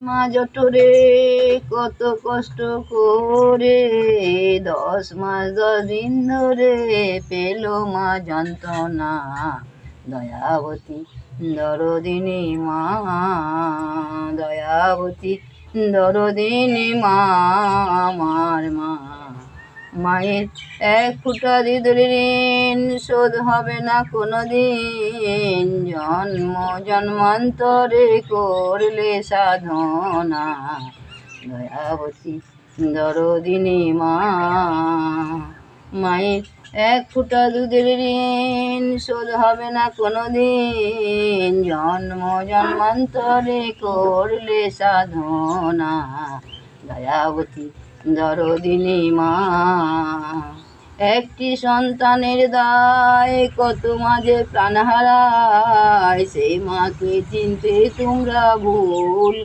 মা জঠরে কত কষ্ট করে 10 মাস 10 দিন ধরে পেল মা যন্ত্রণা। দয়াবতী দরদিনী মা, দয়াবতী দরদিনী মা, আমার মা। মায়ের এক ফোঁটা হৃদয়ের ঋণ শোধ হবে না কোনো দিন, জন্ম জন্মান্তরে করলে সাধনা। দয়াবতী দরদিনী মা, মায়ের এক ফোঁটা দুধের ঋণ শোধ হবে না কোনো দিন, জন্ম জন্মান্তরে করলে সাধনা। দয়াবতী দরদিনী মা। একটি সন্তানের দায় কত মাঝে প্রাণ হারায়, সেই মাকে চিনতে তোমরা ভুল